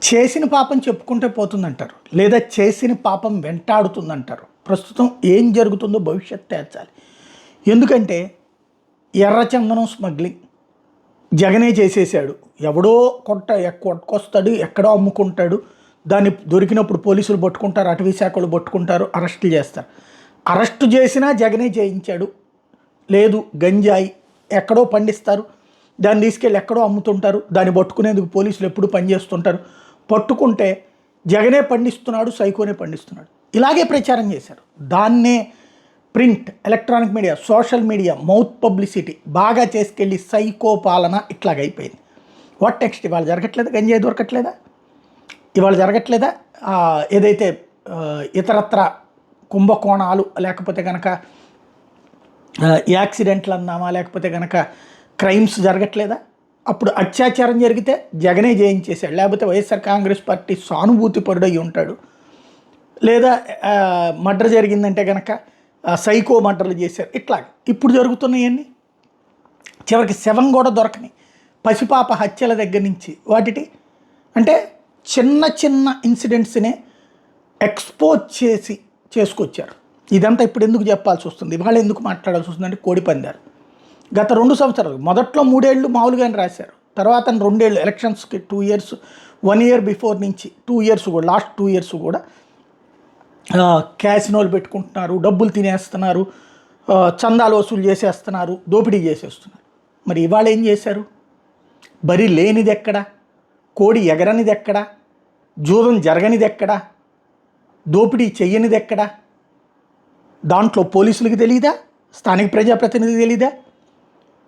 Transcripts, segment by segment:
చేసిన పాపం చెప్పుకుంటే పోతుందంటారు, లేదా చేసిన పాపం వెంటాడుతుందంటారు. ప్రస్తుతం ఏం జరుగుతుందో భవిష్యత్తు తేల్చాలి. ఎందుకంటే ఎర్రచందనం స్మగ్లింగ్ జగనే చేసేసాడు. ఎవడో కొట్టుకొస్తాడు, ఎక్కడో అమ్ముకుంటాడు. దాన్ని దొరికినప్పుడు పోలీసులు పట్టుకుంటారు, అటవీ శాఖలు పట్టుకుంటారు, అరెస్టులు చేస్తారు. అరెస్టు చేసినా జగనే చేయించాడు. లేదు గంజాయి ఎక్కడో పండిస్తారు, దాన్ని తీసుకెళ్ళి ఎక్కడో అమ్ముతుంటారు, దాన్ని పట్టుకునేందుకు పోలీసులు ఎప్పుడు పనిచేస్తుంటారు. పట్టుకుంటే జగనే పండిస్తున్నాడు, సైకోనే పండిస్తున్నాడు, ఇలాగే ప్రచారం చేశారు. దాన్నే print, electronic media, social media, mouth publicity బాగా చేసుకెళ్ళి సైకో పాలన ఇట్లాగైపోయింది. What next? ఇవాళ జరగట్లేదా? గంజాయి దొరకట్లేదా? ఇవాళ జరగట్లేదా? ఏదైతే ఇతరత్ర కుంభకోణాలు, లేకపోతే కనుక యాక్సిడెంట్లు అన్నామా, లేకపోతే కనుక క్రైమ్స్ జరగట్లేదా? అప్పుడు అత్యాచారం జరిగితే జగనే జయించేశాడు, లేకపోతే వైఎస్ఆర్ కాంగ్రెస్ పార్టీ సానుభూతి పరుడై ఉంటాడు. లేదా మర్డర్ జరిగిందంటే కనుక సైకో మర్డర్లు చేశారు. ఇట్లా ఇప్పుడు జరుగుతున్నాయన్నీ చివరికి శవం కూడా దొరకని పసిపాప హత్యల దగ్గర నుంచి వాటి అంటే చిన్న చిన్న ఇన్సిడెంట్స్నే ఎక్స్పోజ్ చేసి చేసుకొచ్చారు. ఇదంతా ఇప్పుడు ఎందుకు చెప్పాల్సి వస్తుంది, ఇవాళ ఎందుకు మాట్లాడాల్సి వస్తుంది అంటే కోడిపందాలు. గత 2 సంవత్సరాలు, మొదట్లో 3 ఏళ్ళు మామూలుగానే రాశారు, తర్వాత 2 ఏళ్ళు ఎలక్షన్స్కి 2 ఇయర్స్, 1 ఇయర్ బిఫోర్ నుంచి 2 ఇయర్స్ కూడా, లాస్ట్ 2 ఇయర్స్ కూడా క్యాసినోలు పెట్టుకుంటున్నారు, డబ్బులు తినేస్తున్నారు, చందాలు వసూలు చేసేస్తున్నారు, దోపిడీ చేసేస్తున్నారు. మరి ఇవాళ ఏం చేశారు? బరి లేనిది ఎక్కడా, కోడి ఎగరనిది ఎక్కడా, జూదం జరగనిది ఎక్కడా, దోపిడీ చెయ్యనిది ఎక్కడా? దాంట్లో పోలీసులకు తెలియదా, స్థానిక ప్రజాప్రతినిధి తెలీదా?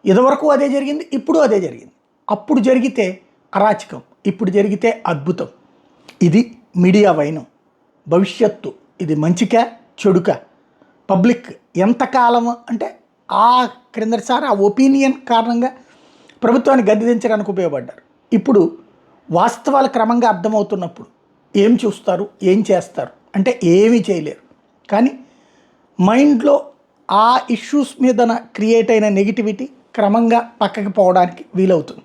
ఇదివరకు అదే జరిగింది, ఇప్పుడు అదే జరిగింది. అప్పుడు జరిగితే అరాచకం, ఇప్పుడు జరిగితే అద్భుతం. ఇది మీడియా వైనం. భవిష్యత్తు ఇది మంచికా చెడుకా? పబ్లిక్ ఎంతకాలం అంటే ఆ క్రిందటిసారి ఆ ఒపీనియన్ కారణంగా ప్రభుత్వాన్ని గద్దెదించడానికి ఉపయోగపడ్డారు. ఇప్పుడు వాస్తవాలు క్రమంగా అర్థమవుతున్నప్పుడు ఏం చూస్తారు, ఏం చేస్తారు అంటే ఏమీ చేయలేరు. కానీ మైండ్లో ఆ ఇష్యూస్ మీద క్రియేట్ అయిన నెగిటివిటీ క్రమంగా పక్కకి పోవడానికి వీలవుతుంది.